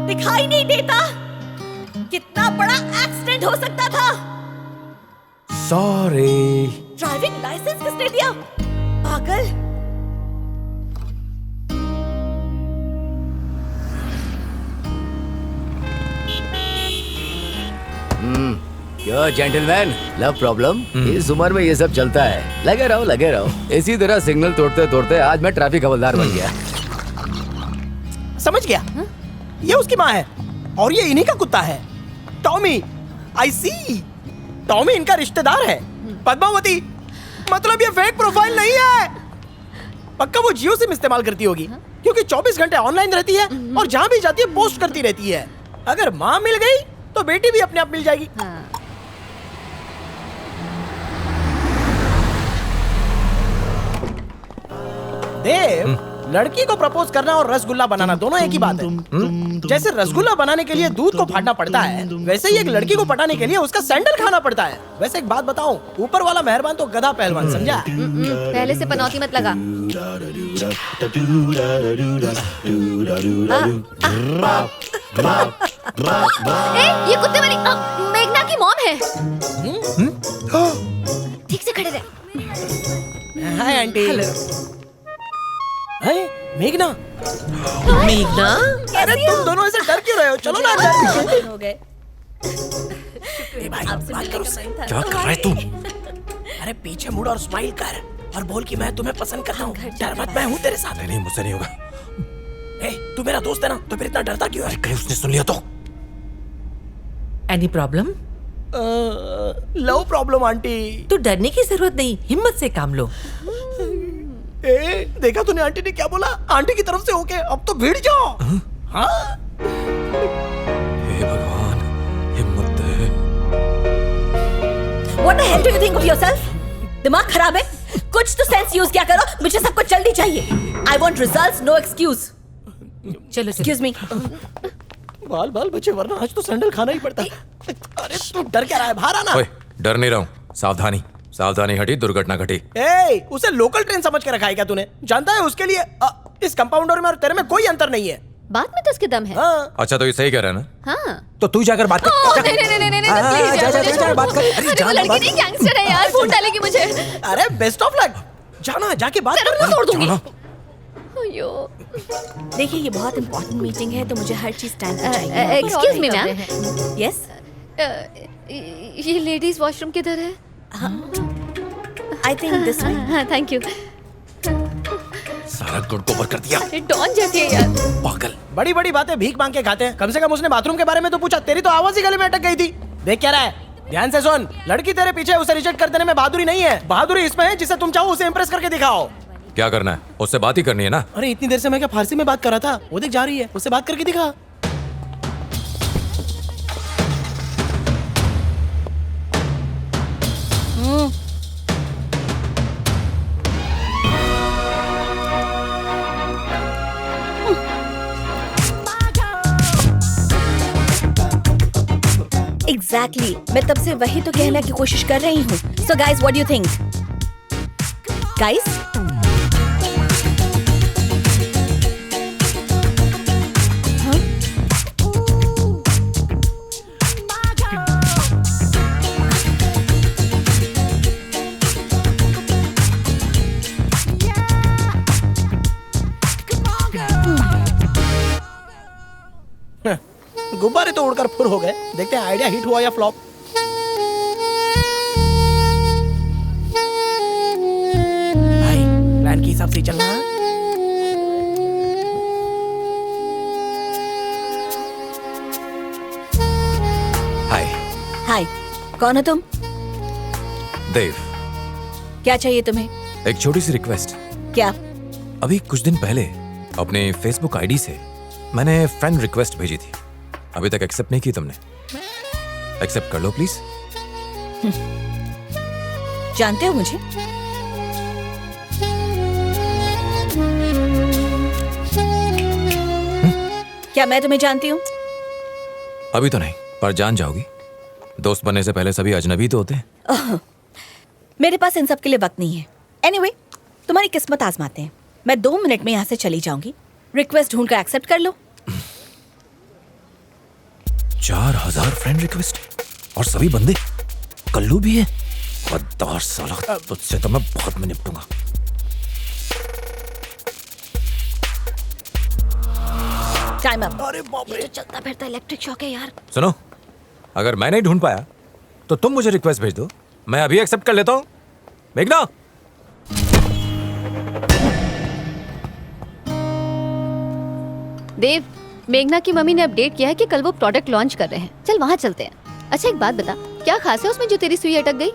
दिखाई नहीं देता? कितना बड़ा एक्सीडेंट हो सकता था। सॉरी। ड्राइविंग लाइसेंस किसने दिया? पागल। क्यों जेंटलमैन, लव प्रॉब्लम? इस उम्र में ये सब चलता है। लगे रहो। इसी तरह सिग्नल तोड़ते तोड़ते आज मैं ट्रैफिक हवलदार बन गया। समझ गया। ये उसकी माँ है और ये इन्हीं का कुत्ता है, टॉमी। आई सी। टॉमी इनका रिश्तेदार है। पद्मावती, मतलब ये फेक प्रोफाइल नहीं है। पक्का वो जियो सिम इस्तेमाल करती होगी, क्योंकि 24 घंटे ऑनलाइन रहती है और जहाँ भी जाती है पोस्ट करती रहती है। अगर माँ मिल गई तो बेटी भी अपने आप मिल जाएगी। देव, लड़की को प्रपोज करना और रसगुल्ला बनाना दोनों एक ही बात है। जैसे रसगुल्ला बनाने के लिए दूध को फाड़ना पड़ता है, वैसे ही एक लड़की को पटाने के लिए उसका सैंडल खाना पड़ता है। वैसे एक बात बताऊं, ऊपर वाला मेहरबान तो गधा पहलवान, समझा? पहले से पनौती मत लगा। ये कुत्ते वाली मेघना की मॉम है। ठीक से खड़े रहे। Hi aunty. हाय मेघना। मेघना, अरे तुम दोनों ऐसे डर क्यों रहे हो? चलो ना अंदर। हो गए। ए भाई, बात करो सही। क्या कर रहा है तू? अरे पीछे मुड़ और स्माइल कर और बोल कि मैं तुम्हें पसंद करता हूँ। डर मत, मैं हूँ तेरे साथ। नहीं, मुझसे नहीं होगा। ए, तू मेरा दोस्त है ना, तो फिर इतना डरता क्यों है? कहीं उसने सुन लिया तो? Any problem? Love problem aunty. तो डरने की जरूरत नहीं, हिम्मत से काम लो। ए, देखा तूने आंटी ने क्या बोला? आंटी की तरफ से होके अब तो भिड़ जाओ। हाँ? हे भगवान, हिम्मत दे। What the hell do you think of yourself? दिमाग खराब है? कुछ तो सेंस यूज किया करो। मुझे सब कुछ जल्दी चाहिए। I want results, no excuse. चलो Excuse me. बाल बाल बचे, वरना आज तो सैंडल खाना ही पड़ता। अरे तू डर क्या रहा है? बाहर आना। ओए, डर नहीं रहा हूँ। सावधानी घटी, दुर्घटना घटी। ए, उसे लोकल ट्रेन समझ के रखा है क्या तूने? जानता है उसके लिए इस कंपाउंडर में और तेरे में कोई अंतर नहीं है। बात में तो उसके दम है। हाँ। अच्छा, तो ये सही कह रहा है ना? हाँ। तो तू जाकर बात कर। नहीं, प्लीज जा बात कर। अरे वो लड़की नहीं, गैंगस्टर है यार, फूट डालेगी मुझे। अरे बेस्ट ऑफ लक। जाना, जाके बात कर। मैं तोड़ दूंगी। अयो। देखिए, ये बहुत इंपॉर्टेंट मीटिंग है, तो मुझे हर चीज टाइम पे चाहिए। Excuse me ma'am. यस। ये लेडीज वॉशरूम किधर है? I think this way. हाँ, थैंक यू। सारा गुड़ गोबर कर दिया। डॉन जैसी है यार। पागल। बड़ी बड़ी बातें भीख मांग के खाते हैं। कम से कम उसने बाथरूम के बारे में तो पूछा। तेरी तो आवाज ही गले में अटक गई थी। देख क्या रहा है? ध्यान से सुन। लड़की तेरे पीछे, उसे रिजेक्ट कर देने में बहादुरी नहीं है। बहादुरी इसमें है जिसे तुम चाहो उसे इंप्रेस करके दिखाओ। क्या करना है? उससे बात ही करनी है ना? अरे इतनी देर से मैं क्या फारसी में बात कर रहा था? वो देख जा रही है, उससे बात करके दिखा। एग्जैक्टली मैं तब से वही तो कहने की कोशिश कर रही हूँ. So guys, what do you think? Guys, गुब्बारे तो उड़कर फुर हो गए. देखते हैं आइडिया हिट हुआ या फ्लॉप. भाई प्लान के हिसाब से ही चलना. हाय हाय, कौन हो तुम? देव, क्या चाहिए तुम्हें? एक छोटी सी रिक्वेस्ट. क्या? अभी कुछ दिन पहले अपने फेसबुक आईडी से मैंने फ्रेंड रिक्वेस्ट भेजी थी. अभी तक एक्सेप्ट नहीं की तुमने. एक्सेप्ट कर लो प्लीज. जानते हो मुझे? क्या मैं तुम्हें जानती हूँ? अभी तो नहीं, पर जान जाओगी. दोस्त बनने से पहले सभी अजनबी तो होते हैं. मेरे पास इन सब के लिए वक्त नहीं है. एनीवे, तुम्हारी किस्मत आजमाते हैं. मैं 2 मिनट में यहाँ से चली जाऊंगी. रिक्वेस्ट ढूंढकर एक्सेप्ट कर लो. 4000 फ्रेंड रिक्वेस्ट और सभी बंदे कल्लू भी है. गद्दार साला, तुझसे तो मैं बहुत में निपटूंगा. Time up. अरे बाप रे. ये तो चलता फिरता इलेक्ट्रिक शॉक है यार. सुनो, अगर मैं नहीं ढूंढ पाया तो तुम मुझे रिक्वेस्ट भेज दो. मैं अभी एक्सेप्ट कर लेता हूँ. मेघना, देव, मेघना की मम्मी ने अपडेट किया है कि कल वो प्रोडक्ट लॉन्च कर रहे हैं. चल वहाँ चलते हैं. अच्छा एक बात बता, क्या खास है उसमें जो तेरी सुई अटक गई?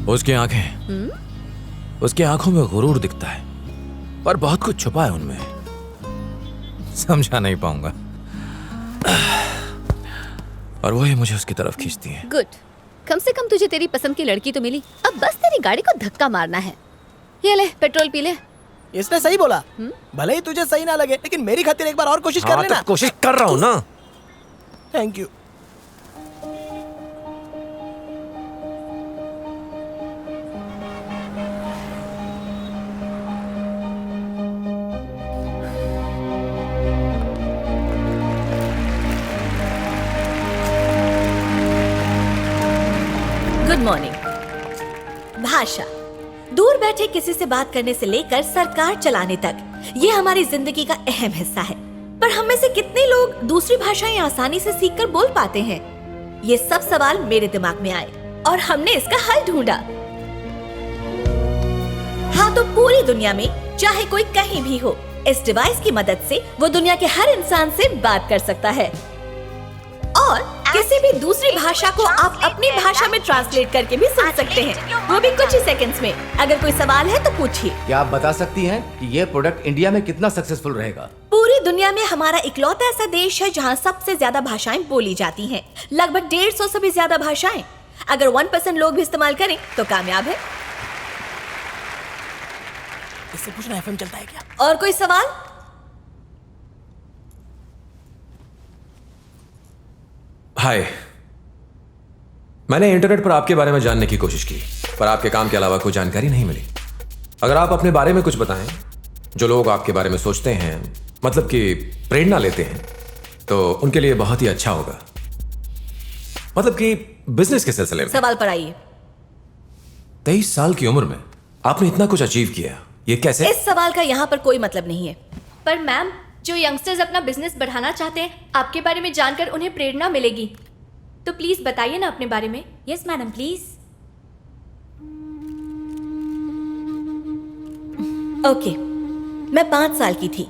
उसकी आंखें, उसकी आंखों में गुरूर दिखता है, पर बहुत कुछ छुपा है उनमें. समझा नहीं पाऊंगा, और वो ही मुझे उसकी तरफ खींचती है. गुड, कम से कम तुझे तेरी पसंद की लड़की तो मिली. अब बस तेरी गाड़ी को धक्का मारना है. ये ले, पेट्रोल पी ले. इसने सही बोला. भले ही तुझे सही ना लगे, लेकिन मेरी खातिर एक बार और कोशिश कर लेना. तो कोशिश कर रहा हूँ ना. Thank you. Good morning. भाषा, दूर बैठे किसी से बात करने से लेकर सरकार चलाने तक, ये हमारी जिंदगी का अहम हिस्सा है. पर हम में से कितने लोग दूसरी भाषाएं आसानी से सीखकर बोल पाते हैं? ये सब सवाल मेरे दिमाग में आए और हमने इसका हल ढूंढा. हाँ, तो पूरी दुनिया में चाहे कोई कहीं भी हो, इस डिवाइस की मदद से वो दुनिया के हर इंसान से बात कर सकता है. और किसी भी दूसरी भाषा को आप अपनी भाषा में ट्रांसलेट करके भी सुन सकते हैं, वो भी कुछ ही सेकंड्स में. अगर कोई सवाल है तो पूछिए. क्या आप बता सकती हैं कि ये प्रोडक्ट इंडिया में कितना सक्सेसफुल रहेगा? पूरी दुनिया में हमारा इकलौता ऐसा देश है जहाँ सबसे ज्यादा भाषाएं बोली जाती हैं, लगभग 150 से भी ज्यादा भाषाएं. अगर 1% लोग भी इस्तेमाल करें तो कामयाब है. इससे पूछना एफएम चलता है क्या? और कोई सवाल? हाय, मैंने इंटरनेट पर आपके बारे में जानने की कोशिश की, पर आपके काम के अलावा कोई जानकारी नहीं मिली. अगर आप अपने बारे में कुछ बताएं, जो लोग आपके बारे में सोचते हैं, मतलब कि प्रेरणा लेते हैं, तो उनके लिए बहुत ही अच्छा होगा. मतलब कि बिजनेस के सिलसिले में. सवाल पर आइए. 23 साल की उम्र में आपने इतना कुछ अचीव किया, ये कैसे? इस सवाल का यहाँ पर कोई मतलब नहीं है. पर मैम, जो यंगस्टर्स अपना बिजनेस बढ़ाना चाहते हैं, आपके बारे में जानकर उन्हें प्रेरणा मिलेगी. तो प्लीज बताइए ना अपने बारे में. Yes madam, please. ओके, मैं 5 साल की थी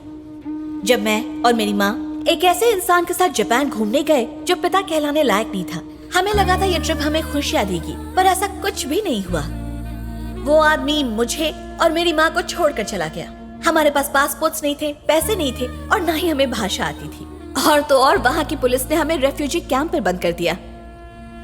जब मैं और मेरी माँ एक ऐसे इंसान के साथ जापान घूमने गए जो पिता कहलाने लायक नहीं था. हमें लगा था ये ट्रिप हमें खुशियाँ देगी, पर ऐसा कुछ भी नहीं हुआ. वो आदमी मुझे और मेरी माँ को छोड़कर चला गया. हमारे पास पासपोर्ट्स नहीं थे, पैसे नहीं थे और ना ही हमें भाषा आती थी। और तो और वहाँ की पुलिस ने हमें रेफ्यूजी कैंप में बंद कर दिया।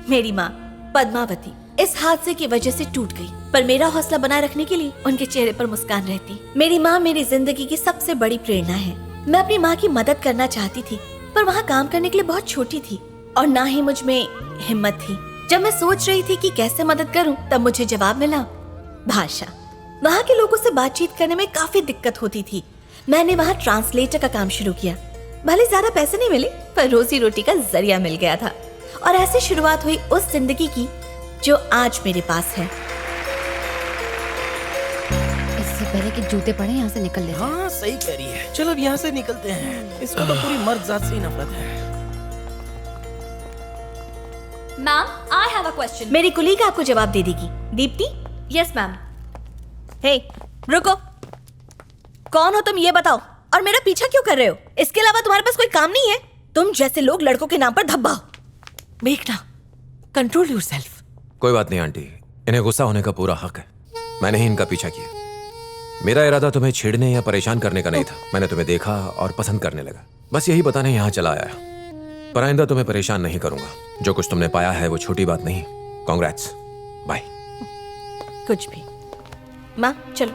मेरी माँ पद्मावती इस हादसे की वजह से टूट गई, पर मेरा हौसला बनाए रखने के लिए उनके चेहरे पर मुस्कान रहती। मेरी माँ मेरी जिंदगी की सबसे बड़ी प्रेरणा है। मैं अपनी माँ की मदद करना चाहती थी, पर वहाँ काम करने के लिए बहुत छोटी थी और ना ही मुझ में हिम्मत थी। जब मैं सोच रही थी कि कैसे मदद करूं, तब मुझे जवाब मिला, भाषा। वहाँ के लोगों से बातचीत करने में काफी दिक्कत होती थी। मैंने वहाँ ट्रांसलेटर का काम शुरू किया। भले ज्यादा पैसे नहीं मिले, पर रोजी रोटी का जरिया मिल गया था और ऐसे शुरुआत हुई उस जिंदगी की जो आज मेरे पास है। इससे पहले कि जूते पड़े यहाँ से निकल ले। हाँ सही कह रही है। चलो अब यहाँ से निकलते हैं। इसको तो पूरी मर्द जात से ही नफरत है। Ma'am, I have a question. मेरी कुलीग आपको जवाब दे देगी। दीप्ति। Yes ma'am. हे, रुको। कौन हो तुम, ये बताओ, और मेरा पीछा क्यों कर रहे हो? इसके अलावा तुम्हारे पास कोई काम नहीं है? तुम जैसे लोग लड़कों के नाम पर धब्बा हो। मेघना, कंट्रोल योरसेल्फ। कोई बात नहीं आंटी, इन्हें गुस्सा होने का पूरा हक है। मैंने ही इनका पीछा किया। मेरा इरादा तुम्हें छेड़ने या परेशान करने का नहीं था। मैंने तुम्हें देखा और पसंद करने लगा, बस यही बताने यहाँ चला आया। पर आइंदा तुम्हें परेशान नहीं करूंगा। जो कुछ तुमने पाया है वो छोटी बात नहीं। Congrats, bye. कुछ भी। माँ चलो।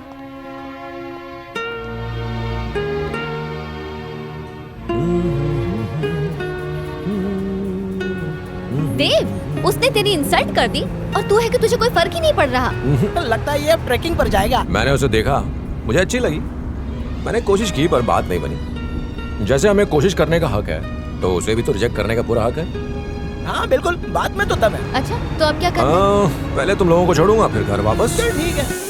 देव, उसने तेरी इंसल्ट कर दी और तू है कि तुझे कोई फर्क ही नहीं पड़ रहा। लगता है ये अब ट्रैकिंग पर जाएगा। मैंने उसे देखा, मुझे अच्छी लगी। मैंने कोशिश की पर बात नहीं बनी। जैसे हमें कोशिश करने का हक है, तो उसे भी तो रिजेक्ट करने का पूरा हक है। हाँ बिल्कुल, बात में तो दम है। अच्छा, तो अब क्या करना है? पहले तुम लोगों को छोड़ूंगा, फिर घर वापस। चल ठीक है।